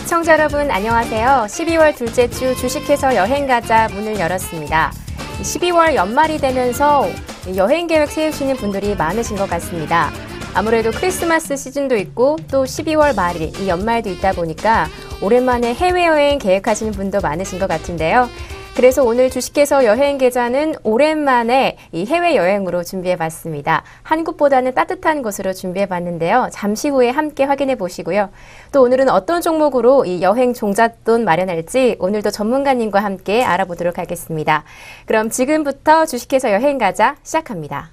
시청자 여러분 안녕하세요. 12월 둘째 주 주식해서 여행가자 문을 열었습니다. 12월 연말이 되면서 여행 계획 세우시는 분들이 많으신 것 같습니다. 아무래도 크리스마스 시즌도 있고 또 12월 말일, 이 연말도 있다 보니까 오랜만에 해외여행 계획하시는 분도 많으신 것 같은데요. 그래서 오늘 주식해서 여행 계좌는 오랜만에 이 해외여행으로 준비해봤습니다. 한국보다는 따뜻한 곳으로 준비해봤는데요. 잠시 후에 함께 확인해 보시고요. 또 오늘은 어떤 종목으로 이 여행 종잣돈 마련할지 오늘도 전문가님과 함께 알아보도록 하겠습니다. 그럼 지금부터 주식해서 여행 가자 시작합니다.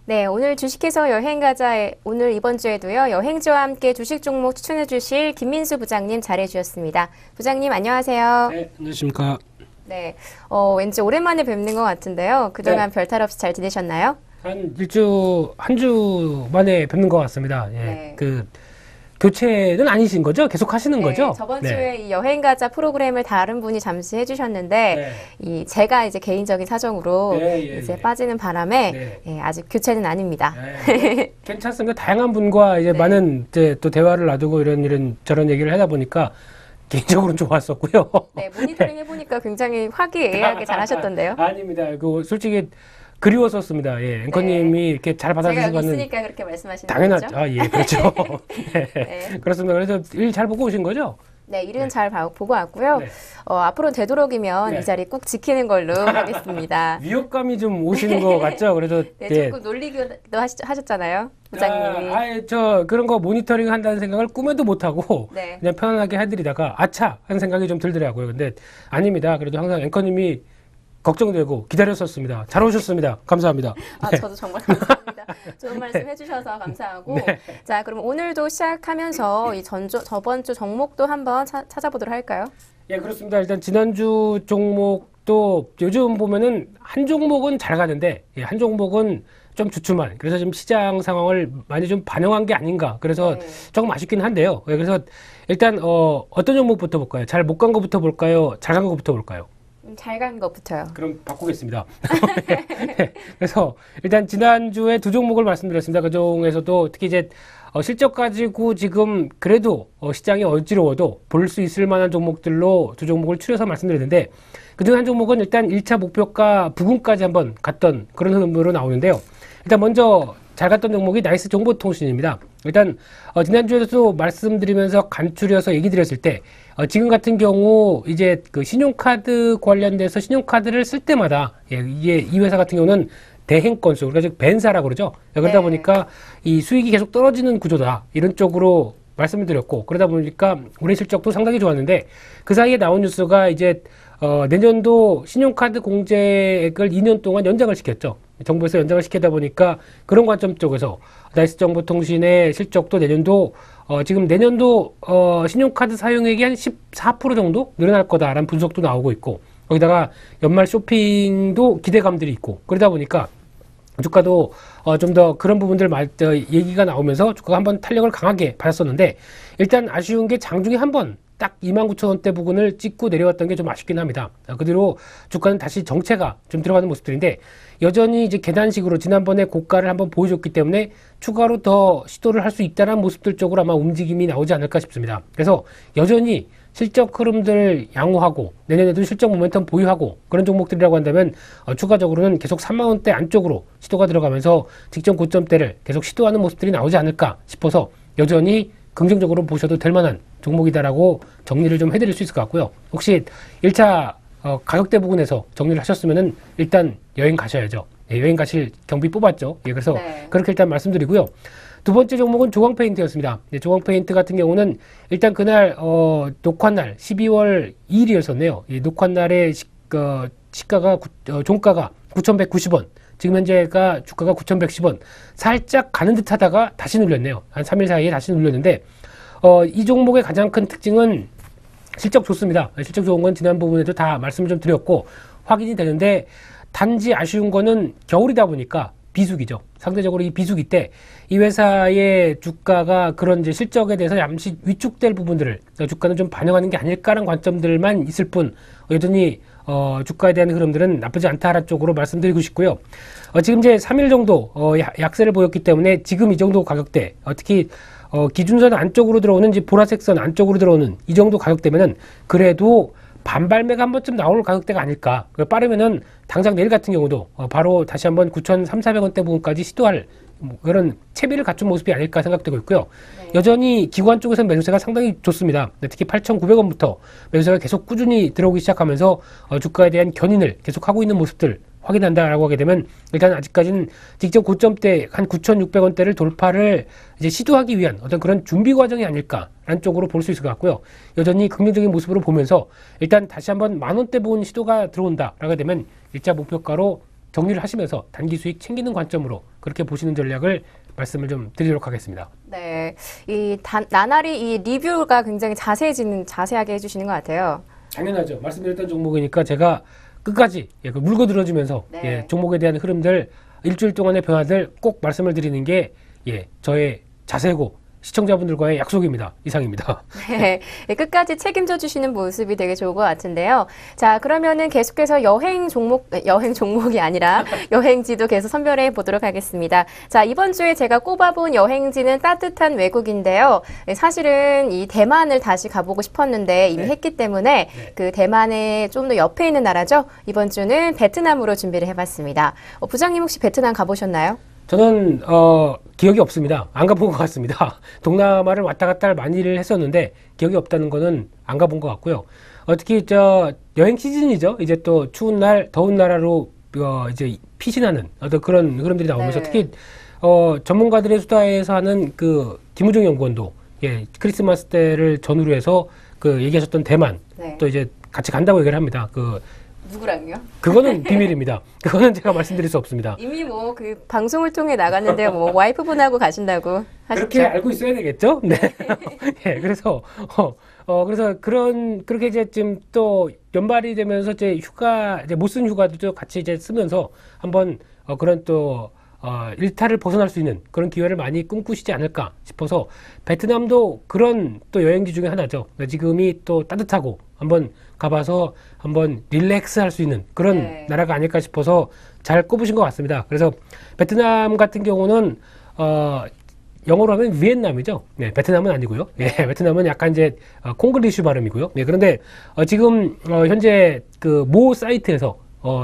네, 오늘 주식해서 여행가자 오늘 이번 주에도요. 여행지와 함께 주식 종목 추천해 주실 김민수 부장님 잘해 주셨습니다. 부장님 안녕하세요. 네, 안녕하십니까. 네, 왠지 오랜만에 뵙는 것 같은데요. 그동안 네. 별탈 없이 잘 지내셨나요? 한 한 주 만에 뵙는 것 같습니다. 예, 네. 교체는 아니신 거죠? 계속 하시는 네, 거죠? 저번 네. 주에 이 여행가자 프로그램을 다른 분이 잠시 해주셨는데 제가 이제 개인적인 사정으로 이제 빠지는 바람에 아직 교체는 아닙니다. 괜찮습니다. 다양한 분과 이제 많은 이제 또 대화를 놔두고 이런 저런 얘기를 하다 보니까 개인적으로는 좋았었고요. 네, 모니터링 해보니까 굉장히 화기애애하게 잘 하셨던데요. 아닙니다. 솔직히 그리웠었습니다. 예, 앵커님이 이렇게 잘 받아주신 제가 여기 거는 있으니까 그렇게 말씀하시는 당연하죠. 거죠? 아, 예, 그렇죠. 네. 그렇습니다. 그래서 일 잘 보고 오신 거죠? 네, 일은 잘 보고 왔고요. 앞으로 되도록이면 이 자리 꼭 지키는 걸로 하겠습니다. 위협감이 좀 오시는 것 같죠? 그래서 조금 놀리기도 하셨잖아요, 부장님이. 그런 거 모니터링 한다는 생각을 꿈에도 못 하고 그냥 편안하게 해드리다가 아차 하는 생각이 좀 들더라고요. 근데 아닙니다. 그래도 항상 앵커님이 걱정되고 기다렸었습니다. 잘 오셨습니다. 감사합니다. 저도 정말 감사합니다. 좋은 말씀 해주셔서 감사하고. 자, 그럼 오늘도 시작하면서 이 저번 주 종목도 한번 찾아보도록 할까요? 예, 그렇습니다. 일단 지난주 종목도 요즘 보면은 한 종목은 잘 가는데 한 종목은 좀 주춤한, 그래서 지금 시장 상황을 많이 좀 반영한 게 아닌가. 그래서 조금 아쉽긴 한데요. 그래서 일단 어떤 종목부터 볼까요? 잘 못 간 거부터 볼까요? 잘 간 거부터 볼까요? 잘 간 것부터요. 그럼 바꾸겠습니다. 그래서 일단 지난주에 두 종목을 말씀드렸습니다. 그 중에서도 특히 이제 실적 가지고 지금 그래도 시장이 어지러워도 볼 수 있을 만한 종목들로 두 종목을 추려서 말씀드렸는데, 그중 한 종목은 일단 1차 목표가 부근까지 한번 갔던 그런 흐름으로 나오는데요. 일단 먼저 잘 갔던 종목이 나이스 정보통신입니다. 일단 지난주에도 말씀드리면서 간추려서 얘기 드렸을 때 지금 같은 경우 이제 그 신용카드 관련돼서 신용카드를 쓸 때마다 이게 이 회사 같은 경우는 대행 건수, 그러니까 즉 벤사라고 그러죠. 그러다 보니까 이 수익이 계속 떨어지는 구조다, 이런 쪽으로 말씀을 드렸고, 그러다 보니까 올해 실적도 상당히 좋았는데 그 사이에 나온 뉴스가 이제 내년도 신용카드 공제액을 2년 동안 연장을 시켰죠. 정부에서 연장을 시키다 보니까 그런 관점 쪽에서 나이스 정보통신의 실적도 내년도 지금 내년도 신용카드 사용액이 한 14% 정도 늘어날 거다라는 분석도 나오고 있고, 거기다가 연말 쇼핑도 기대감들이 있고, 그러다 보니까 주가도 좀 더 그런 부분들 얘기가 나오면서 주가가 한번 탄력을 강하게 받았었는데, 일단 아쉬운 게 장중에 한번 딱 29,000원대 부근을 찍고 내려왔던 게 좀 아쉽긴 합니다. 그대로 주가는 다시 정체가 좀 들어가는 모습들인데, 여전히 이제 계단식으로 지난번에 고가를 한번 보여줬기 때문에 추가로 더 시도를 할 수 있다는 모습들 쪽으로 아마 움직임이 나오지 않을까 싶습니다. 그래서 여전히 실적 흐름들을 양호하고 내년에도 실적 모멘텀 보유하고 그런 종목들이라고 한다면 추가적으로는 계속 3만원대 안쪽으로 시도가 들어가면서 직전 고점대를 계속 시도하는 모습들이 나오지 않을까 싶어서 여전히 긍정적으로 보셔도 될 만한 종목이다라고 정리를 좀 해드릴 수 있을 것 같고요. 혹시 1차 가격대 부분에서 정리를 하셨으면은 일단 여행 가셔야죠. 여행 가실 경비 뽑았죠. 그래서 그렇게 일단 말씀드리고요. 두 번째 종목은 조광페인트였습니다. 조광페인트 같은 경우는 일단 그날 녹화날 12월 2일이었었네요. 녹화날의 시가가 종가가 9,190원. 지금 현재가 주가가 9,110원. 살짝 가는 듯 하다가 다시 눌렸네요. 한 3일 사이에 다시 눌렸는데 이 종목의 가장 큰 특징은 실적 좋습니다. 실적 좋은 건 지난 부분에도 다 말씀을 좀 드렸고 확인이 되는데, 단지 아쉬운 거는 겨울이다 보니까 비수기죠. 상대적으로 이 비수기 때 이 회사의 주가가 그런 이제 실적에 대해서 잠시 위축될 부분들을 주가는 좀 반영하는 게 아닐까라는 관점들만 있을 뿐 여전히 주가에 대한 흐름들은 나쁘지 않다라는 쪽으로 말씀드리고 싶고요. 지금 이제 3일 정도 약세를 보였기 때문에 지금 이 정도 가격대 특히 기준선 안쪽으로 들어오는 이제 보라색 선 안쪽으로 들어오는 이 정도 가격대면은 그래도 반발매가 한 번쯤 나올 가격대가 아닐까. 빠르면은 당장 내일 같은 경우도 바로 다시 한번 9,300~400원대 부분까지 시도할 그런 채비를 갖춘 모습이 아닐까 생각되고 있고요. 네. 여전히 기관 쪽에서는 매수세가 상당히 좋습니다. 특히 8,900원부터 매수세가 계속 꾸준히 들어오기 시작하면서 주가에 대한 견인을 계속하고 있는 모습들 확인한다라고 하게 되면 일단 아직까지는 직접 고점대 한 9,600원대를 돌파를 이제 시도하기 위한 어떤 그런 준비 과정이 아닐까라는 쪽으로 볼 수 있을 것 같고요. 여전히 긍정적인 모습으로 보면서 일단 다시 한번 만원대 부분 시도가 들어온다라고 하게 되면 일자 목표가로 정리를 하시면서 단기 수익 챙기는 관점으로 그렇게 보시는 전략을 말씀을 좀 드리도록 하겠습니다. 네, 나날이 이 리뷰가 굉장히 자세하게 해주시는 것 같아요. 당연하죠. 말씀드렸던 종목이니까 제가 끝까지 물고 들어주면서 네. 종목에 대한 흐름들 일주일 동안의 변화들 꼭 말씀을 드리는 게 저의 자세고 시청자분들과의 약속입니다. 이상입니다. 네, 끝까지 책임져 주시는 모습이 되게 좋을 것 같은데요. 자, 그러면은 계속해서 여행 종목이 아니라 여행지도 계속 선별해 보도록 하겠습니다. 자, 이번 주에 제가 꼽아본 여행지는 따뜻한 외국인데요. 사실은 이 대만을 다시 가보고 싶었는데 이미 했기 때문에 그 대만의 좀 더 옆에 있는 나라죠. 이번 주는 베트남으로 준비를 해봤습니다. 부장님 혹시 베트남 가보셨나요? 저는 기억이 없습니다. 안 가본 것 같습니다. 동남아를 왔다 갔다 많이를 했었는데 기억이 없다는 거는 안 가본 것 같고요. 특히 여행 시즌이죠. 이제 또 추운 날, 더운 나라로 이제 피신하는 어떤 그런 흐름들이 나오면서 네. 특히 전문가들의 수다에서 하는 그 김우중 연구원도 크리스마스 때를 전후로 해서 그 얘기하셨던 대만 네. 또 이제 같이 간다고 얘기를 합니다. 누구랑요? 그거는 비밀입니다. 그거는 제가 말씀드릴 수 없습니다. 이미 뭐 그 방송을 통해 나갔는데 뭐 와이프분하고 가신다고 하셨죠? 그렇게 알고 있어야 되겠죠? 네. 그래서 그렇게 이제 지금 또 연말이 되면서 이제 못 쓴 휴가도 같이 이제 쓰면서 한번 그런 또 일탈을 벗어날 수 있는 그런 기회를 많이 꿈꾸시지 않을까 싶어서 베트남도 그런 또 여행지 중에 하나죠. 지금이 또 따뜻하고 한번 가봐서 한번 릴렉스 할 수 있는 그런 나라가 아닐까 싶어서 잘 꼽으신 것 같습니다. 그래서 베트남 같은 경우는 영어로 하면 비엔남이죠. 네, 베트남은 아니고요. 베트남은 약간 이제 콩글리쉬 발음이고요. 그런데 지금 현재 그 모 사이트에서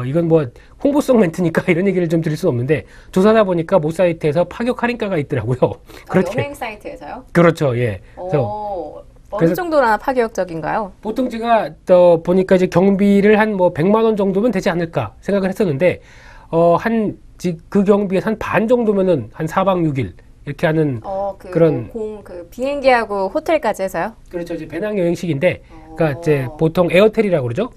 이건 뭐 홍보성 멘트니까 이런 얘기를 좀 드릴 수는 없는데 조사하다 보니까 모 사이트에서 파격 할인가가 있더라고요. 그렇게. 여행 사이트에서요? 그렇죠. 그래서 어느 정도나 파격적인가요? 보통 제가 보니까 이제 경비를 한 뭐 100만 원 정도면 되지 않을까 생각을 했었는데 그 경비에 한 반 정도면은 한 4박 6일 이렇게 하는 그런 비행기하고 호텔까지 해서요? 그렇죠. 이제 배낭 여행식인데 그러니까 이제 보통 에어텔이라고 그러죠.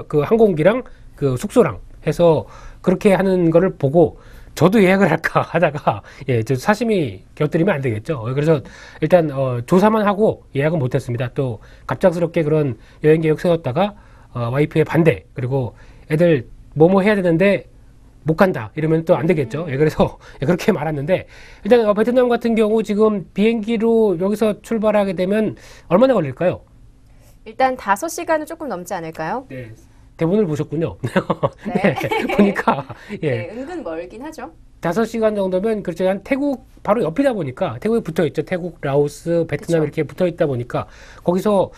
그 항공기랑 그 숙소랑 해서 그렇게 하는 거를 보고 저도 예약을 할까 하다가 저 사심이 곁들이면 안 되겠죠. 그래서 일단 조사만 하고 예약은 못했습니다. 또 갑작스럽게 그런 여행 계획 세웠다가 와이프의 반대 그리고 애들 뭐뭐 해야 되는데 못 간다 이러면 또 안 되겠죠. 그래서 그렇게 말았는데 일단 베트남 같은 경우 지금 비행기로 여기서 출발하게 되면 얼마나 걸릴까요? 일단 5시간은 조금 넘지 않을까요? 네. 대본을 보셨군요. 네. 보니까 은근 멀긴 하죠. 5시간 정도면 그렇죠. 한 태국 바로 옆이다 보니까 태국에 붙어 있죠. 태국, 라오스, 베트남 이렇게 붙어 있다 보니까 거기서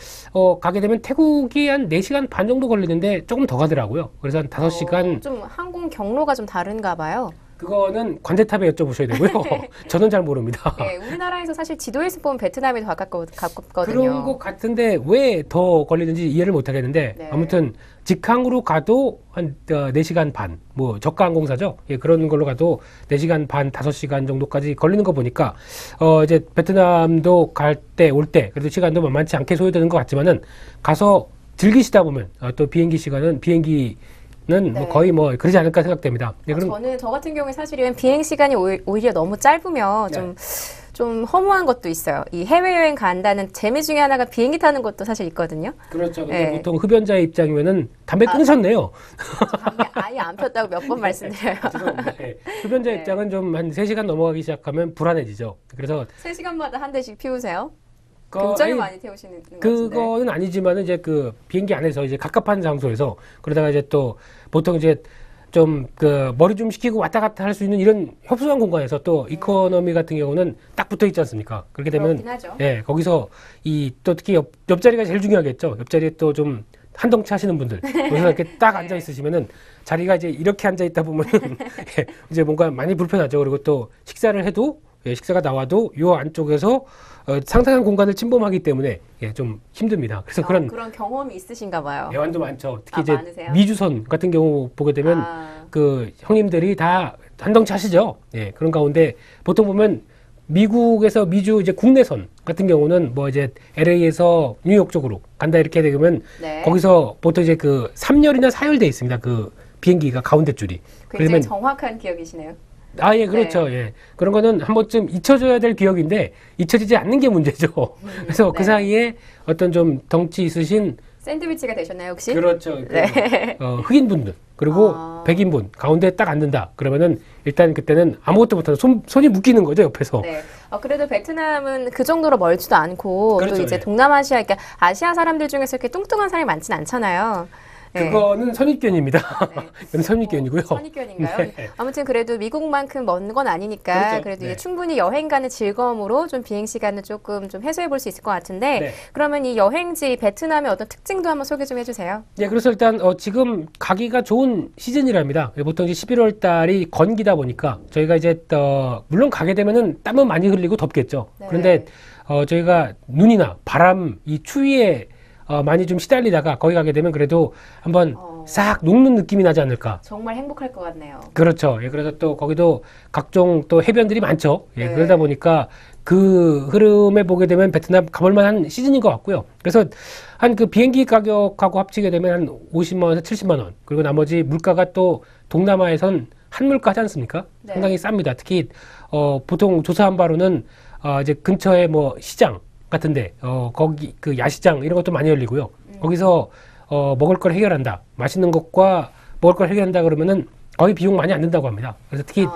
가게 되면 태국이 한 4시간 반 정도 걸리는데 조금 더 가더라고요. 그래서 한 5시간 좀 항공 경로가 좀 다른가 봐요. 그거는 관제탑에 여쭤보셔야 되고요. 저는 잘 모릅니다. 우리나라에서 사실 지도에서 보면 베트남이 더 가깝거든요. 그런 것 같은데 왜 더 걸리는지 이해를 못 하겠는데 아무튼 직항으로 가도 한 4시간 반, 뭐 저가 항공사죠. 그런 걸로 가도 4시간 반, 5시간 정도까지 걸리는 거 보니까 이제 베트남도 갈 때, 올 때 그래도 시간도 만만치 않게 소요되는 것 같지만은 가서 즐기시다 보면 또 비행기는 뭐 거의 뭐 그러지 않을까 생각됩니다. 저 같은 경우에 사실은 비행 시간이 오히려 너무 짧으면 좀 좀 허무한 것도 있어요. 이 해외여행 간다는 재미 중에 하나가 비행기 타는 것도 사실 있거든요. 그렇죠. 근데 보통 흡연자의 입장이면은 담배 끊으셨네요. 담배 아예 안 폈다고 몇 번 말씀드려요. 네. 흡연자 입장은 좀 한 3시간 넘어가기 시작하면 불안해지죠. 그래서 3시간마다 한 대씩 피우세요? 그, 굉장히 아니, 많이 태우시는 것 같은데. 그거는 아니지만은 이제 그 비행기 안에서 이제 갑갑한 장소에서 그러다가 이제 또 보통 이제 좀 그 머리 좀 식히고 왔다 갔다 할 수 있는 이런 협소한 공간에서 또 이코노미 같은 경우는 딱 붙어 있지 않습니까? 그렇게 되면 예, 거기서 이 또 특히 옆자리가 제일 중요하겠죠. 옆자리에 또 좀 한덩 차시는 분들 거기서 이렇게 딱 앉아 있으시면은 자리가 이제 이렇게 앉아 있다 보면은 예, 이제 뭔가 많이 불편하죠. 그리고 또 식사를 해도 예, 식사가 나와도 요 안쪽에서 상당한 공간을 침범하기 때문에 예, 좀 힘듭니다. 그래서 그런 경험이 있으신가 봐요. 애완도 많죠. 특히 이제 많으세요? 미주선 같은 경우 보게 되면 그 형님들이 다 한덩치 하시죠. 예, 그런 가운데 보통 보면 미국에서 미주 이제 국내선 같은 경우는 뭐 이제 LA에서 뉴욕 쪽으로 간다 이렇게 되면 거기서 보통 이제 그 3열이나 4열 돼 있습니다. 그 비행기가 가운데 줄이. 굉장히 정확한 기억이시네요. 아, 예, 그렇죠. 네. 예. 그런 거는 한 번쯤 잊혀져야 될 기억인데, 잊혀지지 않는 게 문제죠. 그래서 그 사이에 어떤 좀 덩치 있으신 샌드위치가 되셨나요, 혹시? 그렇죠. 네. 흑인분들, 그리고 백인분, 가운데 딱 앉는다. 그러면은 일단 그때는 아무것도 못하는 손이 묶이는 거죠, 옆에서. 네. 그래도 베트남은 그 정도로 멀지도 않고, 그렇죠, 또 이제 예. 동남아시아, 그러니까 아시아 사람들 중에서 이렇게 뚱뚱한 사람이 많진 않잖아요. 그거는 선입견입니다. 그건 선입견이고요. 선입견인가요? 네. 아무튼 그래도 미국만큼 먼 건 아니니까 그렇죠. 그래도 네. 충분히 여행 가는 즐거움으로 좀 비행 시간을 조금 좀 해소해 볼 수 있을 것 같은데 그러면 이 여행지 베트남의 어떤 특징도 한번 소개 좀 해주세요. 네, 그래서 일단 지금 가기가 좋은 시즌이랍니다. 보통 이제 11월 달이 건기다 보니까 저희가 이제 물론 가게 되면은 땀은 많이 흘리고 덥겠죠. 그런데 저희가 눈이나 바람, 이 추위에 많이 좀 시달리다가 거기 가게 되면 그래도 한번 싹 녹는 느낌이 나지 않을까. 정말 행복할 것 같네요. 그렇죠. 예, 그래서 또 거기도 각종 또 해변들이 많죠. 예, 그러다 보니까 그 흐름에 보게 되면 베트남 가볼 만한 시즌인 것 같고요. 그래서 한 그 비행기 가격하고 합치게 되면 한 50만 원에서 70만 원. 그리고 나머지 물가가 또 동남아에선 한물가 하지 않습니까? 상당히 쌉니다. 특히 보통 조사한 바로는 이제 근처에 뭐 시장 같은데 거기 그 야시장 이런 것도 많이 열리고요. 거기서 먹을 걸 해결한다. 맛있는 것과 먹을 걸 해결한다 그러면은 거의 비용 많이 안 든다고 합니다. 그래서 특히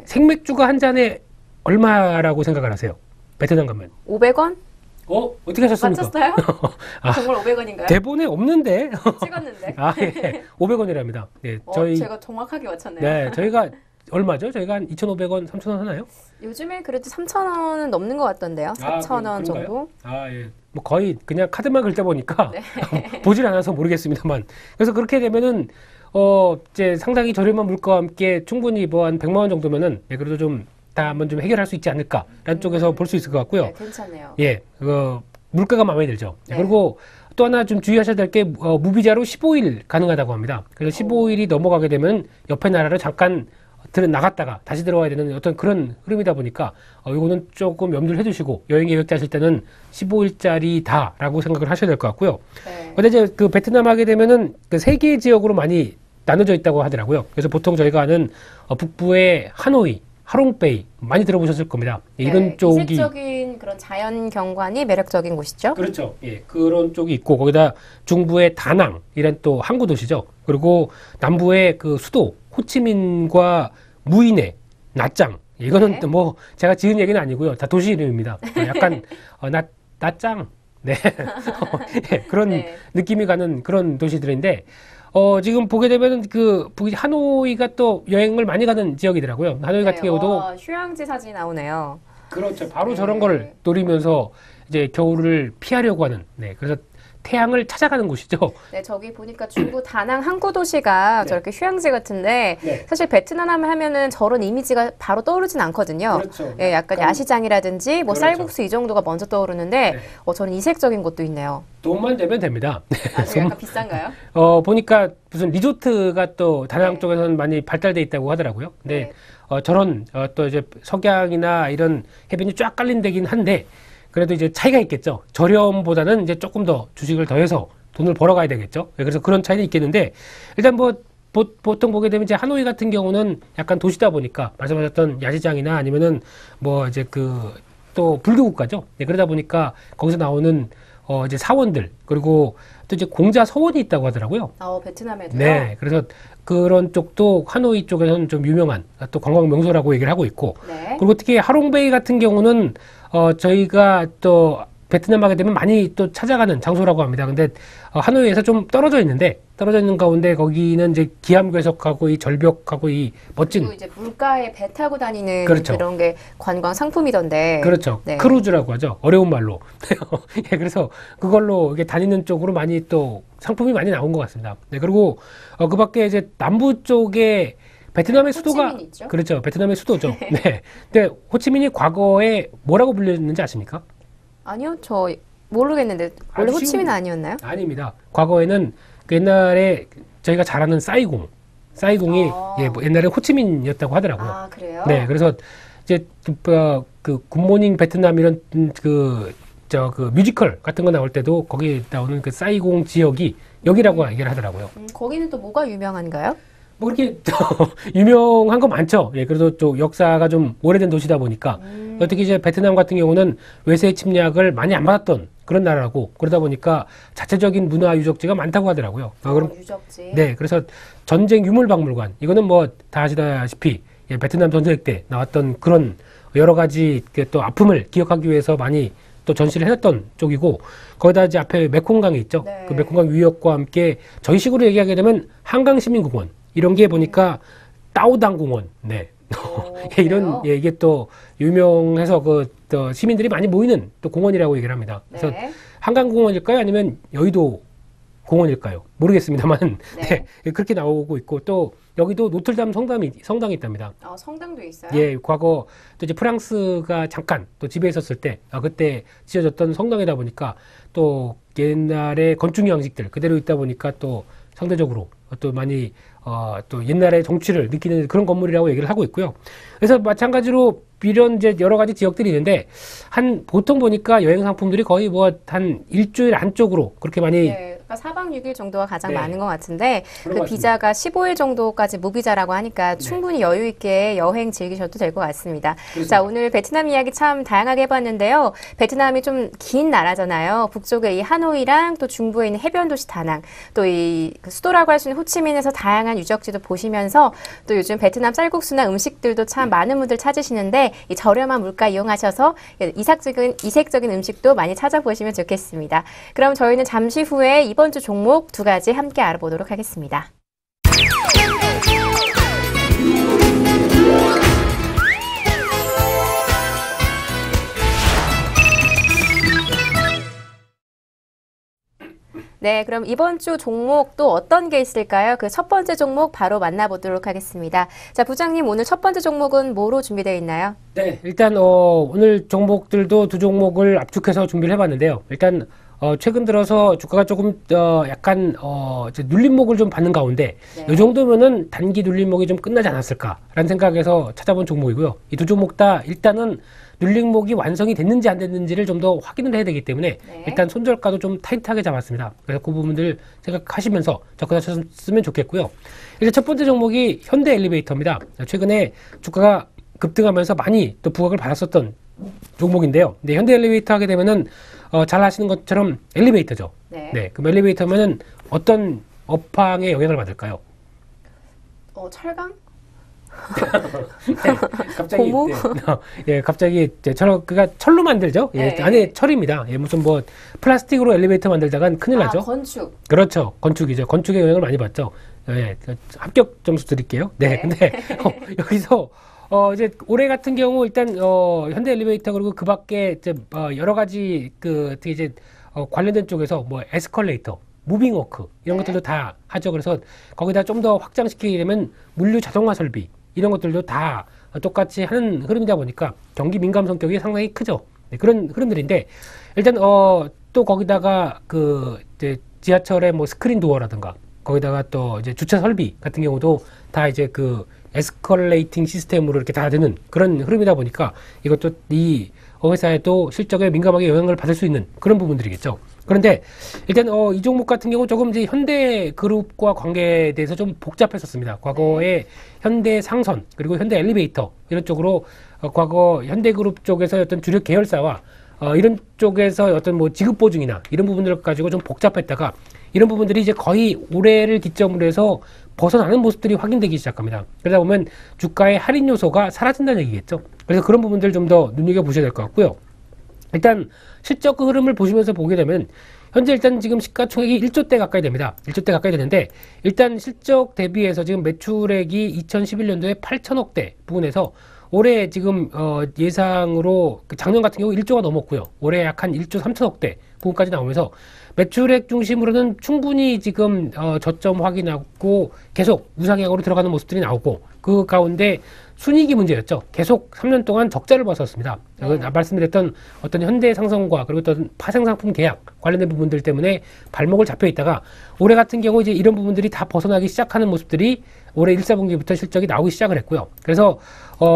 생맥주가 한 잔에 얼마라고 생각을 하세요? 베트남 가면 500원? 어떻게 하셨습니까? 맞췄어요? 정말 500원인가요? 대본에 없는데. 찍었는데. 예. 500원이랍니다. 네, 제가 정확하게 맞췄네요. 네, 저희가 얼마죠? 저희가 한 2,500원, 3,000원 하나요? 요즘에 그래도 3,000원은 넘는 것 같던데요. 4,000원 정도? 예. 뭐 거의 그냥 카드만 긁다 보니까 보질 않아서 모르겠습니다만. 그래서 그렇게 되면은 이제 상당히 저렴한 물가와 함께 충분히 뭐 한 100만 원 정도면은 그래도 좀 다 한번 좀 해결할 수 있지 않을까라는 쪽에서 볼 수 있을 것 같고요. 네, 괜찮네요. 예, 물가가 마음에 들죠. 그리고 또 하나 좀 주의하셔야 될 게 무비자로 15일 가능하다고 합니다. 그래서 15일이 넘어가게 되면 옆에 나라를 잠깐 나갔다가 다시 들어와야 되는 어떤 그런 흐름이다 보니까 이거는 조금 염두를 해두시고 여행 계획 짜실 때는 15일짜리다라고 생각을 하셔야 될 것 같고요. 근데 이제 그 베트남 하게 되면은 그 3개 지역으로 많이 나눠져 있다고 하더라고요. 그래서 보통 저희가 아는 북부의 하노이, 하롱베이 많이 들어보셨을 겁니다. 이런 쪽이 이색적인 그런 자연 경관이 매력적인 곳이죠. 그렇죠. 예, 그런 쪽이 있고 거기다 중부의 다낭 이런 또 항구 도시죠. 그리고 남부의 그 수도 호치민과 무이네, 나짱 이거는 뭐 제가 지은 얘기는 아니고요. 다 도시 이름입니다. 약간 나짱 네 그런 느낌이 가는 그런 도시들인데. 지금 보게 되면은 하노이가 또 여행을 많이 가는 지역이더라고요. 하노이 같은 경우도 휴양지 사진이 나오네요. 그렇죠. 바로 저런 걸 노리면서 이제 겨울을 피하려고 하는. 그래서 태양을 찾아가는 곳이죠. 네, 저기 보니까 중부 다낭 항구 도시가 저렇게 휴양지 같은데 사실 베트남 하면은 저런 이미지가 바로 떠오르진 않거든요. 그렇죠. 예, 약간 야시장이라든지 뭐 쌀국수 이 정도가 먼저 떠오르는데 저는 이색적인 곳도 있네요. 돈만 되면 됩니다. 약간 비싼가요? 보니까 무슨 리조트가 또 다낭 쪽에서는 많이 발달돼 있다고 하더라고요. 근데 저런 또 이제 석양이나 이런 해변이 쫙 깔린 데긴 한데 그래도 이제 차이가 있겠죠. 저렴보다는 이제 조금 더 주식을 더해서 돈을 벌어가야 되겠죠. 그래서 그런 차이는 있겠는데 일단 뭐 보통 보게 되면 이제 하노이 같은 경우는 약간 도시다 보니까 말씀하셨던 야시장이나 아니면은 뭐 이제 그 또 불교 국가죠. 네, 그러다 보니까 거기서 나오는 이제 사원들 그리고 또 이제 공자 서원이 있다고 하더라고요. 베트남에도요? 네, 그래서 그런 쪽도 하노이 쪽에서는 좀 유명한 또 관광 명소라고 얘기를 하고 있고, 네. 그리고 특히 하롱베이 같은 경우는 저희가 또 베트남 하게 되면 많이 또 찾아가는 장소라고 합니다. 근데 하노이에서 좀 떨어져 있는 가운데 거기는 이제 기암괴석하고 이 절벽하고 이 멋진 그리고 이제 물가에 배 타고 다니는 그렇죠. 그런 게 관광 상품이던데. 그렇죠. 네. 크루즈라고 하죠. 어려운 말로. 예, 그래서 그걸로 이렇게 다니는 쪽으로 많이 또 상품이 많이 나온 것 같습니다. 네, 그리고 그 밖에 이제 남부 쪽에 베트남의 수도가 호치민 있죠? 그렇죠. 베트남의 수도죠. 네. 근데 호치민이 과거에 뭐라고 불렸는지 아십니까? 아니요, 저 모르겠는데 원래 아주 호치민 쉬운- 아니었나요? 아닙니다. 과거에는 그 옛날에 저희가 잘 아는 사이공이 예, 뭐 옛날에 호치민이었다고 하더라고요. 아, 그래요? 네, 그래서 이제 그 굿모닝 베트남 이런 그 뮤지컬 같은 거 나올 때도 거기 나오는 그 사이공 지역이 여기라고 얘기를 하더라고요. 거기는 또 뭐가 유명한가요? 뭐 그렇게 유명한 거 많죠. 예, 그래도 또 역사가 좀 오래된 도시다 보니까 특히 이제 베트남 같은 경우는 외세 침략을 많이 안 받았던 그런 나라라고 그러다 보니까 자체적인 문화 유적지가 많다고 하더라고요. 그럼 유적지. 네, 그래서 전쟁 유물박물관 이거는 뭐 다 아시다시피 예, 베트남 전쟁 때 나왔던 그런 여러 가지 또 아픔을 기억하기 위해서 많이 또 전시를 해놨던 쪽이고 거기다 이제 앞에 메콩강이 있죠. 네. 그 메콩강 위협과 함께 저희 식으로 얘기하게 되면 한강시민공원 이런 게 보니까 따오당공원, 네. 예, 이런 예, 이게 또 유명해서 또 시민들이 많이 모이는 또 공원이라고 얘기를 합니다. 그래서 네. 한강공원일까요? 아니면 여의도 공원일까요? 모르겠습니다만 네. 네, 그렇게 나오고 있고 또 여기도 노틀담 성당이 있답니다. 성당도 있어요? 예, 과거 또 이제 프랑스가 잠깐 또 지배에 있었을 때 그때 지어졌던 성당이다 보니까 또 옛날의 건축 양식들 그대로 있다 보니까 또 상대적으로 또 많이 또 옛날의 정취를 느끼는 그런 건물이라고 얘기를 하고 있고요. 그래서 마찬가지로 이런 이제 여러 가지 지역들이 있는데 보통 보니까 여행 상품들이 거의 뭐 한 일주일 안쪽으로 그렇게 많이 네, 그러니까 4박 6일 정도가 가장 네. 많은 것 같은데 그런 그 것 비자가 15일 정도까지 무비자라고 하니까 네. 충분히 여유 있게 여행 즐기셔도 될 것 같습니다. 그렇습니다. 자, 오늘 베트남 이야기 참 다양하게 해봤는데요. 베트남이 좀 긴 나라잖아요. 북쪽에 이 하노이랑 또 중부에 있는 해변 도시 다낭, 또 이 수도라고 할 수 있는 호치민에서 다양한 유적지도 보시면서 또 요즘 베트남 쌀국수나 음식들도 참 많은 분들 찾으시는데 이 저렴한 물가 이용하셔서 이색적인 음식도 많이 찾아보시면 좋겠습니다. 그럼 저희는 잠시 후에 이번 주 종목 두 가지 함께 알아보도록 하겠습니다. 네, 그럼 이번 주 종목 또 어떤 게 있을까요? 그 첫 번째 종목 바로 만나보도록 하겠습니다. 자, 부장님 오늘 첫 번째 종목은 뭐로 준비되어 있나요? 네, 일단 오늘 종목들도 두 종목을 압축해서 준비를 해봤는데요. 일단 최근 들어서 주가가 조금 약간 이제 눌림목을 좀 받는 가운데 네. 이 정도면은 단기 눌림목이 좀 끝나지 않았을까라는 생각에서 찾아본 종목이고요. 이 두 종목 다 일단은 눌림목이 완성이 됐는지 안 됐는지를 좀 더 확인을 해야 되기 때문에 네. 일단 손절가도 좀 타이트하게 잡았습니다. 그래서 그 부분들 생각하시면서 접근하셨으면 좋겠고요. 일단 첫 번째 종목이 현대 엘리베이터입니다. 최근에 주가가 급등하면서 많이 또 부각을 받았었던 종목인데요. 네, 현대 엘리베이터 하게 되면은 잘 아시는 것처럼 엘리베이터죠. 네. 네, 그럼 엘리베이터면은 어떤 업황에 영향을 받을까요? 철강? 네, 갑자기 고무? 예, 갑자기 이제 그가 철로 만들죠. 예, 네. 안에 철입니다. 예, 무슨 뭐 플라스틱으로 엘리베이터 만들다간 큰일 나죠. 건축. 그렇죠. 건축이죠. 건축에 영향을 많이 받죠. 예, 합격 점수 드릴게요. 네, 네. 근데 여기서 이제 올해 같은 경우 일단 현대 엘리베이터 그리고 그 밖에 이제 여러 가지 되게 이제 관련된 쪽에서 뭐 에스컬레이터, 무빙워크 이런 네. 것들도 다 하죠. 그래서 거기다 좀 더 확장시키게 되면 물류 자동화 설비 이런 것들도 다 똑같이 하는 흐름이다 보니까 경기 민감 성격이 상당히 크죠. 네, 그런 흐름들인데 일단 또 거기다가 이제 지하철의 뭐 스크린 도어라든가 거기다가 또 이제 주차 설비 같은 경우도 다 이제 에스컬레이팅 시스템으로 이렇게 다 되는 그런 흐름이다 보니까 이것도 이 회사에도 실적에 민감하게 영향을 받을 수 있는 그런 부분들이겠죠. 그런데 일단 이 종목 같은 경우 조금 이제 현대그룹과 관계에 대해서 좀 복잡했었습니다. 과거에 현대상선 그리고 현대엘리베이터 이런 쪽으로 과거 현대그룹 쪽에서 어떤 주력 계열사와 이런 쪽에서 어떤 뭐 지급 보증이나 이런 부분들을 가지고 좀 복잡했다가 이런 부분들이 이제 거의 올해를 기점으로 해서 벗어나는 모습들이 확인되기 시작합니다. 그러다 보면 주가의 할인 요소가 사라진다는 얘기겠죠. 그래서 그런 부분들 좀 더 눈여겨보셔야 될 것 같고요. 일단 실적 그 흐름을 보시면서 보게 되면 현재 일단 지금 시가총액이 1조대 가까이 됩니다. 1조대 가까이 되는데 일단 실적 대비해서 지금 매출액이 2011년도에 8천억대 부분에서 올해 지금 예상으로 작년 같은 경우 1조가 넘었고요. 올해 약 한 1조 3천억대 부분까지 나오면서 매출액 중심으로는 충분히 지금 저점 확인하고 계속 우상향으로 들어가는 모습들이 나오고 그 가운데 순이익이 문제였죠. 계속 3년 동안 적자를 봤었습니다. 말씀드렸던 어떤 현대상선과 그리고 어떤 파생상품 계약 관련된 부분들 때문에 발목을 잡혀 있다가 올해 같은 경우 이제 이런 부분들이 다 벗어나기 시작하는 모습들이 올해 1, 4분기부터 실적이 나오기 시작을 했고요. 그래서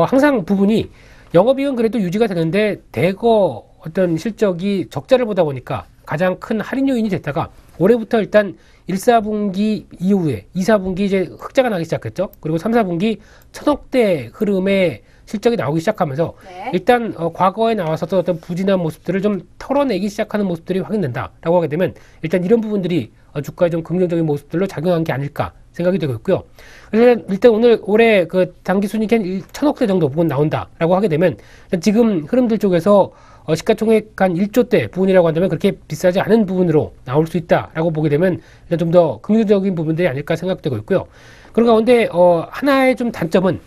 항상 부분이 영업이익은 그래도 유지가 되는데 대거 어떤 실적이 적자를 보다 보니까 가장 큰 할인 요인이 됐다가 올해부터 일단 1, 4분기 이후에 2, 4분기 이제 흑자가 나기 시작했죠. 그리고 3, 4분기 천억대 흐름의 실적이 나오기 시작하면서 일단 과거에 나왔었던 어떤 부진한 모습들을 좀 털어내기 시작하는 모습들이 확인된다라고 하게 되면 일단 이런 부분들이 주가에 좀 긍정적인 모습들로 작용한 게 아닐까 생각이 되고 있고요. 그래서 일단 올해 그 당기순이익 한 1천억대 정도 부분 나온다라고 하게 되면 지금 흐름들 쪽에서 시가총액 한 1조대 부분이라고 한다면 그렇게 비싸지 않은 부분으로 나올 수 있다라고 보게 되면 일단 좀 더 긍정적인 부분들이 아닐까 생각되고 있고요. 그런 가운데 하나의 좀 단점은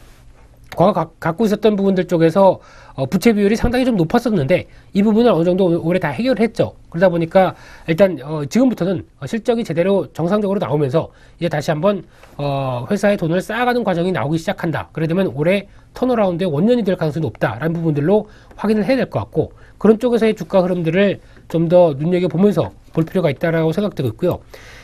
과거 갖고 있었던 부분들 쪽에서 부채 비율이 상당히 좀 높았었는데 이 부분을 어느 정도 올해 다 해결을 했죠. 그러다 보니까 일단 지금부터는 실적이 제대로 정상적으로 나오면서 이제 다시 한번 회사의 돈을 쌓아가는 과정이 나오기 시작한다. 그래 되면 올해 턴어라운드의 원년이 될 가능성이 높다라는 부분들로 확인을 해야 될 것 같고 그런 쪽에서의 주가 흐름들을 좀 더 눈여겨보면서 볼 필요가 있다라고 생각되고 있고요.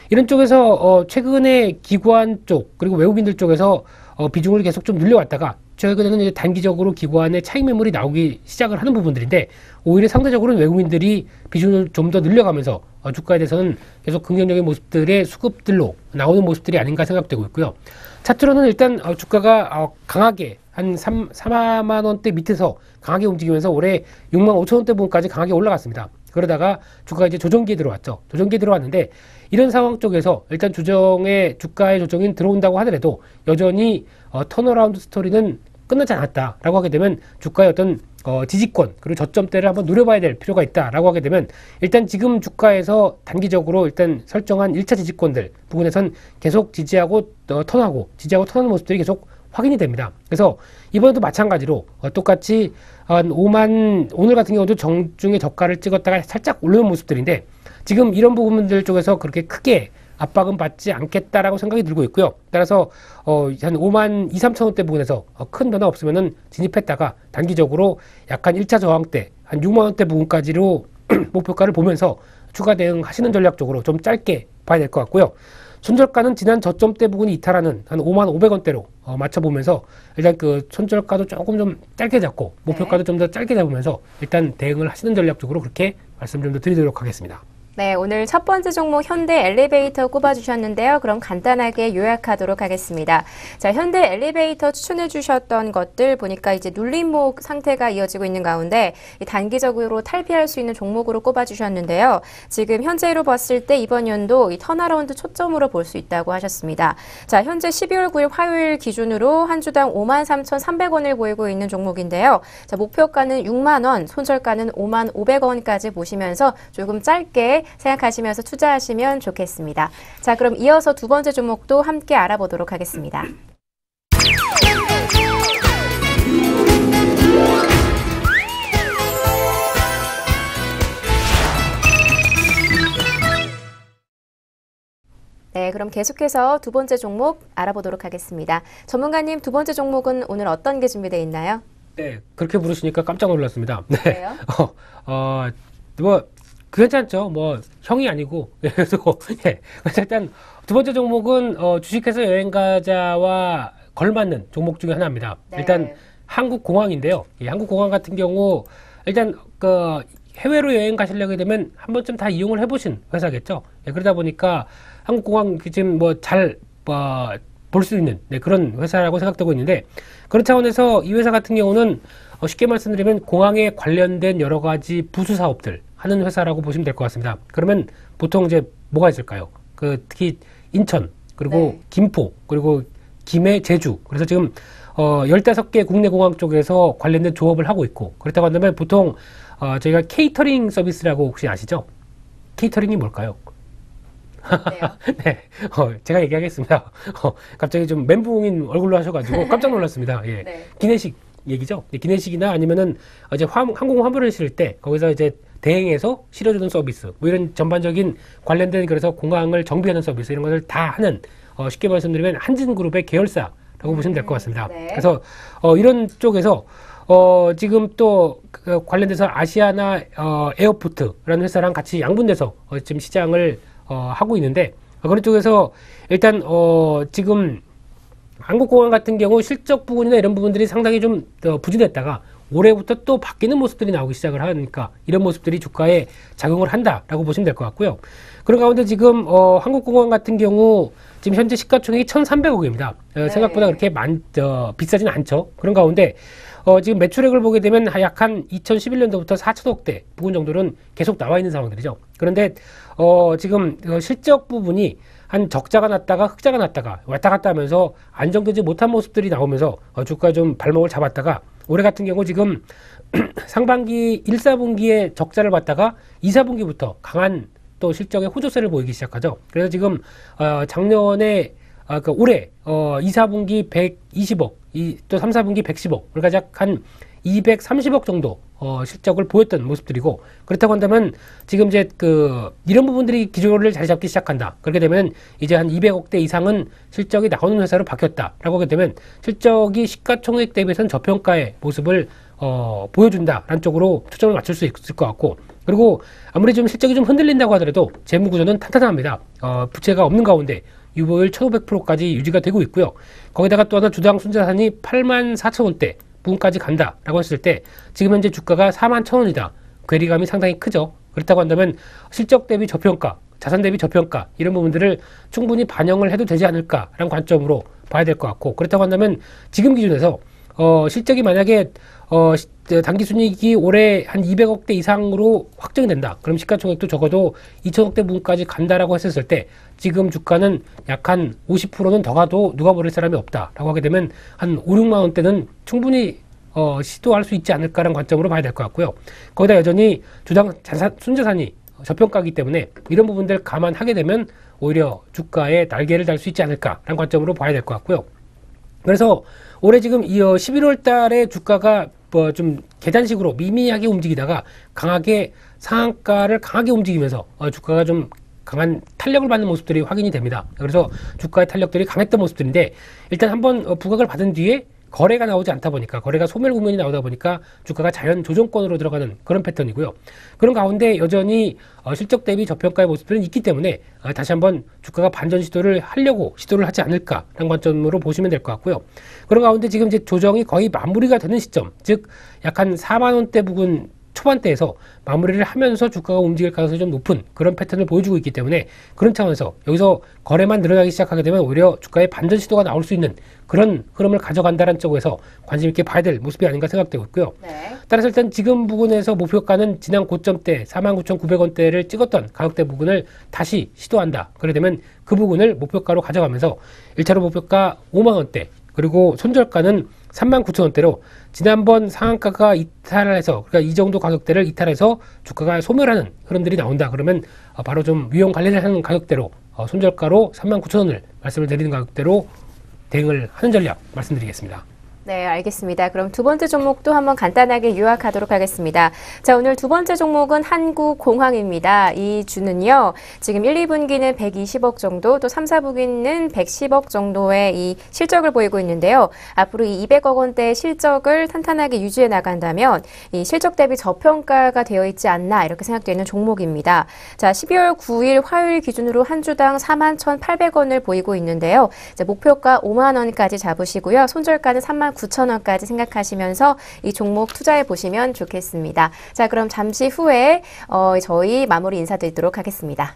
이런 쪽에서 최근에 기관 쪽 그리고 외국인들 쪽에서 비중을 계속 좀 늘려왔다가 최근에는 이제 단기적으로 기관의 차익 매물이 나오기 시작을 하는 부분들인데 오히려 상대적으로는 외국인들이 비중을 좀 더 늘려가면서 주가에 대해서는 계속 긍정적인 모습들의 수급들로 나오는 모습들이 아닌가 생각되고 있고요. 차트로는 일단 주가가 강하게 한 4만 원대 밑에서 강하게 움직이면서 올해 6만 5천 원대 부분까지 강하게 올라갔습니다. 그러다가 주가가 이제 조정기에 들어왔죠. 조정기에 들어왔는데 이런 상황 쪽에서 일단 주가의 조정이 들어온다고 하더라도 여전히 턴어라운드 스토리는 끝나지 않았다라고 하게 되면 주가의 어떤 지지권 그리고 저점대를 한번 노려봐야 될 필요가 있다라고 하게 되면 일단 지금 주가에서 단기적으로 일단 설정한 1차 지지권들 부분에선 계속 지지하고 턴하는 모습들이 계속 확인이 됩니다. 그래서 이번에도 마찬가지로 똑같이 한 5만 오늘 같은 경우도 정중의 저가를 찍었다가 살짝 올라온 모습들인데 지금 이런 부분들 쪽에서 그렇게 크게 압박은 받지 않겠다라고 생각이 들고 있고요. 따라서 한 5만 2, 3천 원대 부분에서 큰 변화 없으면은 진입했다가 단기적으로 약간 1차 저항대 한 6만 원대 부분까지로 목표가를 보면서 추가 대응하시는 전략적으로 좀 짧게 봐야 될 것 같고요. 손절가는 지난 저점대 부분이 이탈하는 한 5만 500원대로 맞춰보면서 일단 그 손절가도 조금 좀 짧게 잡고 목표가도 좀 더 짧게 잡으면서 일단 대응을 하시는 전략적으로 그렇게 말씀 좀 더 드리도록 하겠습니다. 네, 오늘 첫 번째 종목 현대 엘리베이터 꼽아주셨는데요. 그럼 간단하게 요약하도록 하겠습니다. 자, 현대 엘리베이터 추천해 주셨던 것들 보니까 이제 눌림목 상태가 이어지고 있는 가운데 단기적으로 탈피할 수 있는 종목으로 꼽아주셨는데요. 지금 현재로 봤을 때 이번 연도 이 턴어라운드 초점으로 볼 수 있다고 하셨습니다. 자, 현재 12월 9일 화요일 기준으로 한 주당 53,300원을 보이고 있는 종목인데요. 자, 목표가는 6만 원, 손절가는 5만 500원까지 보시면서 조금 짧게 생각하시면서 투자하시면 좋겠습니다. 자, 그럼 이어서 두 번째 종목도 함께 알아보도록 하겠습니다. 네, 그럼 계속해서 두 번째 종목 알아보도록 하겠습니다. 전문가님, 두 번째 종목은 오늘 어떤 게 준비되어 있나요? 네, 그렇게 부르시니까 깜짝 놀랐습니다. 네. 그래요? 괜찮죠. 형이 아니고. 그래서, 예. 일단, 두 번째 종목은, 주식회사 여행가자와 걸맞는 종목 중에 하나입니다. 네. 일단, 한국공항인데요. 이 한국공항 같은 경우, 일단 그 해외로 여행 가시려게 되면 한 번쯤 다 이용을 해보신 회사겠죠. 예, 그러다 보니까 한국공항 지금 뭐 잘 볼 수 있는 그런 회사라고 생각되고 있는데, 그런 차원에서 이 회사 같은 경우는 쉽게 말씀드리면 공항에 관련된 여러 가지 부수 사업들 하는 회사라고 보시면 될 것 같습니다. 그러면 보통 이제 뭐가 있을까요? 그 특히 인천, 그리고 네. 김포, 그리고 김해, 제주. 그래서 지금 15개 국내 공항 쪽에서 관련된 조업을 하고 있고, 그렇다고 한다면 보통 저희가 케이터링 서비스라고 혹시 아시죠? 케이터링이 뭘까요? 네요. 네, 제가 얘기하겠습니다. 갑자기 좀 멘붕인 얼굴로 하셔가지고 깜짝 놀랐습니다. 예. 네. 기내식 얘기죠. 네, 기내식이나 아니면은 이제 항공 화물을 실을 때 거기서 이제 대행해서 실어주는 서비스, 뭐 이런 전반적인 관련된, 그래서 공항을 정비하는 서비스 이런 것을 다 하는, 쉽게 말씀드리면 한진그룹의 계열사라고 보시면 될 것 같습니다. 네. 그래서 이런 쪽에서 지금 또 관련돼서 아시아나 에어포트라는 회사랑 같이 양분돼서 지금 시장을 하고 있는데, 그런 쪽에서 일단 지금 한국공항 같은 경우 실적 부분이나 이런 부분들이 상당히 좀 부진했다가 올해부터 또 바뀌는 모습들이 나오기 시작을 하니까 이런 모습들이 주가에 작용을 한다라고 보시면 될 것 같고요. 그런 가운데 지금 한국공항 같은 경우 지금 현재 시가총액이 1,300억입니다. 네. 생각보다 그렇게 비싸진 않죠. 그런 가운데 지금 매출액을 보게 되면 약 한 2011년도부터 4천억대 부분 정도는 계속 나와 있는 상황들이죠. 그런데 지금 실적 부분이 한 적자가 났다가 흑자가 났다가 왔다 갔다 하면서 안정되지 못한 모습들이 나오면서 주가 좀 발목을 잡았다가, 올해 같은 경우 지금 상반기 1, 4분기에 적자를 봤다가 2, 4분기부터 강한 또 실적의 호조세를 보이기 시작하죠. 그래서 지금 작년에 올해 2, 4분기 120억, 또 3, 4분기 110억, 그러니까 약 한 230억 정도 실적을 보였던 모습들이고, 그렇다고 한다면 지금 이제 이런 부분들이 기조를 자리 잡기 시작한다. 그렇게 되면 이제 한 200억대 이상은 실적이 나오는 회사로 바뀌었다라고 하게 되면 실적이 시가총액 대비해서는 저평가의 모습을 보여준다라는 쪽으로 초점을 맞출 수 있을 것 같고, 그리고 아무리 좀 실적이 좀 흔들린다고 하더라도 재무 구조는 탄탄합니다. 부채가 없는 가운데 유보율 1,500%까지 유지가 되고 있고요. 거기다가 또 하나 주당 순자산이 84,000원대 부분까지 간다라고 했을 때 지금 현재 주가가 41,000원이다. 괴리감이 상당히 크죠. 그렇다고 한다면 실적 대비 저평가, 자산 대비 저평가 이런 부분들을 충분히 반영을 해도 되지 않을까라는 관점으로 봐야 될 것 같고, 그렇다고 한다면 지금 기준에서 실적이 만약에 당기순이익이 올해 한 200억대 이상으로 확정이 된다. 그럼 시가총액도 적어도 2천억대 부분까지 간다라고 했었을 때 지금 주가는 약 한 50%는 더 가도 누가 모를 사람이 없다라고 하게 되면 한 5, 6만 원대는 충분히 시도할 수 있지 않을까라는 관점으로 봐야 될 것 같고요. 거기다 여전히 주당 순자산이 저평가이기 때문에 이런 부분들 감안하게 되면 오히려 주가에 날개를 달 수 있지 않을까라는 관점으로 봐야 될 것 같고요. 그래서 올해 지금 11월 달에 주가가 좀 계단식으로 미미하게 움직이다가 강하게 상한가를 강하게 움직이면서 주가가 좀 강한 탄력을 받는 모습들이 확인이 됩니다. 그래서 주가의 탄력들이 강했던 모습들인데, 일단 한번 부각을 받은 뒤에 거래가 나오지 않다 보니까, 거래가 소멸 국면이 나오다 보니까 주가가 자연 조정권으로 들어가는 그런 패턴이고요. 그런 가운데 여전히 실적 대비 저평가의 모습들은 있기 때문에 다시 한번 주가가 반전 시도를 하려고 시도를 하지 않을까라는 관점으로 보시면 될 것 같고요. 그런 가운데 지금 이제 조정이 거의 마무리가 되는 시점, 즉 약 한 4만 원대 부근 초반대에서 마무리를 하면서 주가가 움직일 가능성이 좀 높은 그런 패턴을 보여주고 있기 때문에, 그런 차원에서 여기서 거래만 늘어나기 시작하게 되면 오히려 주가의 반전 시도가 나올 수 있는 그런 흐름을 가져간다는 쪽에서 관심 있게 봐야 될 모습이 아닌가 생각되고 있고요. 네. 따라서 일단 지금 부분에서 목표가는 지난 고점대 49,900원대를 찍었던 가격대 부분을 다시 시도한다. 그래 되면 그 부분을 목표가로 가져가면서 1차로 목표가 5만 원대, 그리고 손절가는 39,000원대로 지난번 상한가가 이탈을 해서, 그러니까 이 정도 가격대를 이탈해서 주가가 소멸하는 흐름들이 나온다. 그러면 바로 좀 위험 관리를 하는 가격대로 손절가로 39,000원을 말씀을 드리는 가격대로 대응을 하는 전략 말씀드리겠습니다. 네, 알겠습니다. 그럼 두 번째 종목도 한번 간단하게 요약하도록 하겠습니다. 자, 오늘 두 번째 종목은 한국공항입니다. 이 주는요, 지금 1, 2분기는 120억 정도, 또 3, 4분기는 110억 정도의 이 실적을 보이고 있는데요. 앞으로 이 200억 원대의 실적을 탄탄하게 유지해 나간다면 이 실적 대비 저평가가 되어 있지 않나 이렇게 생각되는 종목입니다. 자, 12월 9일 화요일 기준으로 한 주당 41,800원을 보이고 있는데요. 자, 목표가 5만 원까지 잡으시고요. 손절가는 3만 9,000원까지 생각하시면서 이 종목 투자해 보시면 좋겠습니다. 자, 그럼 잠시 후에 저희 마무리 인사드리도록 하겠습니다.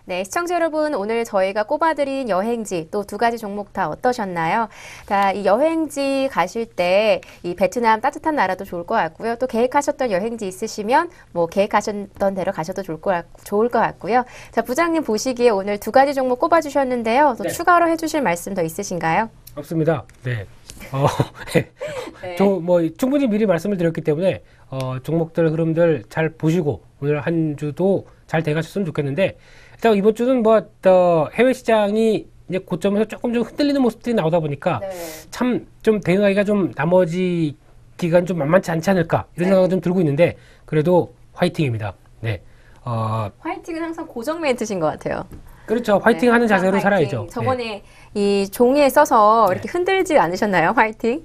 네, 시청자 여러분, 오늘 저희가 꼽아드린 여행지 또 두 가지 종목 다 어떠셨나요? 자, 이 여행지 가실 때 이 베트남 따뜻한 나라도 좋을 것 같고요. 또 계획하셨던 여행지 있으시면 뭐 계획하셨던 대로 가셔도 좋을 것 같고요. 자, 부장님 보시기에 오늘 두 가지 종목 꼽아주셨는데요. 또 추가로 해주실 말씀 더 있으신가요? 없습니다. 네. 네. 충분히 미리 말씀을 드렸기 때문에 종목들 흐름들 잘 보시고 오늘 한 주도 잘 돼가셨으면 좋겠는데, 일단 이번 주는 해외 시장이 이제 고점에서 조금 좀 흔들리는 모습들이 나오다 보니까 참 좀 대응하기가 좀 나머지 기간 좀 만만치 않지 않을까 이런 생각이 좀 들고 있는데, 그래도 화이팅입니다. 네. 화이팅은 항상 고정 멘트신 것 같아요. 그렇죠. 화이팅 하는 자세로 살아야죠. 저번에 이 종이에 써서 이렇게 흔들지 않으셨나요? 화이팅?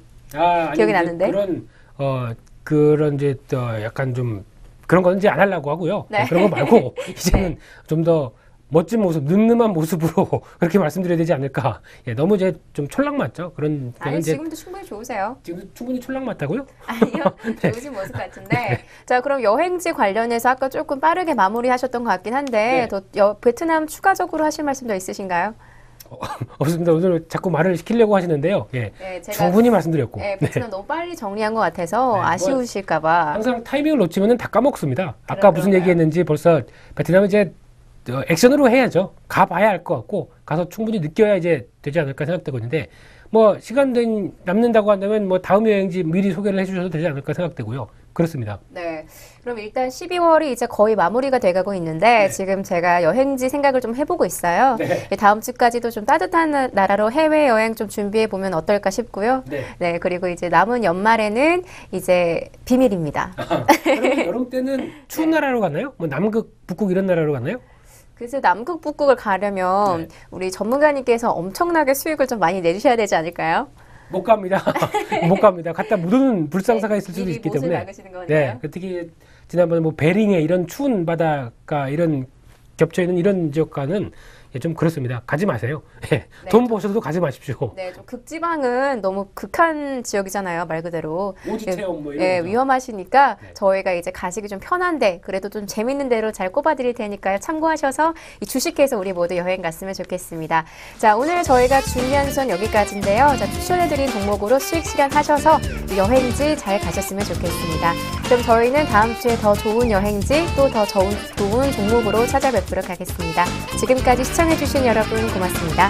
기억이 나는데. 그런 이제 약간 좀 그런 건 이제 안 하려고 하고요. 그런 거 말고 이제는 좀 더 멋진 모습, 늠름한 모습으로 그렇게 말씀드려야 되지 않을까. 너무 이제 좀 촐락 맞죠? 아니, 지금도 충분히 좋으세요. 지금도 충분히 촐락 맞다고요? 아니요, 좋으신 모습 같은데. 자, 그럼 여행지 관련해서 아까 조금 빠르게 마무리하셨던 것 같긴 한데, 베트남 추가적으로 하실 말씀 더 있으신가요? 없습니다. 오늘 자꾸 말을 시키려고 하시는데요. 제가 충분히 말씀드렸고. 베트남 너무 빨리 정리한 것 같아서 아쉬우실까봐. 항상 타이밍을 놓치면 다 까먹습니다. 아까 무슨 얘기했는지 벌써 베트남은 이제 액션으로 해야죠. 가봐야 할 것 같고, 가서 충분히 느껴야 이제 되지 않을까 생각되고 있는데, 시간 남는다고 한다면 다음 여행지 미리 소개를 해주셔도 되지 않을까 생각되고요. 그렇습니다. 네. 그럼 일단 12월이 이제 거의 마무리가 돼가고 있는데, 지금 제가 여행지 생각을 좀 해보고 있어요. 다음 주까지도 좀 따뜻한 나라로 해외여행 좀 준비해 보면 어떨까 싶고요. 네. 그리고 이제 남은 연말에는 이제 비밀입니다. 그럼 여름 때는 추운 나라로 갔나요? 남극, 북극 이런 나라로 갔나요? 그래서 남극, 북극을 가려면 우리 전문가님께서 엄청나게 수익을 좀 많이 내주셔야 되지 않을까요? 못 갑니다. 못 갑니다. 갖다 못 오는 불상사가 있을 수도 있기 때문에. 네. 특히 지난번에 베링에 이런 추운 바다가 이런 겹쳐 있는 이런 지역과는 좀 그렇습니다. 가지 마세요. 돈 버셔도 가지 마십시오. 네, 좀 극지방은 너무 극한 지역이잖아요, 말 그대로. 오지 체험 이런 거. 위험하시니까 저희가 이제 가시기 좀 편한데 그래도 좀 재밌는 대로 잘 꼽아드릴 테니까요. 참고하셔서 이 주식해서 우리 모두 여행 갔으면 좋겠습니다. 자, 오늘 저희가 준비한 수는 여기까지인데요. 자, 추천해드린 종목으로 수익 실현하셔서 여행지 잘 가셨으면 좋겠습니다. 그럼 저희는 다음 주에 더 좋은 여행지 또 더 좋은 종목으로 찾아뵙도록 하겠습니다. 지금까지 시청해주신 여러분 고맙습니다.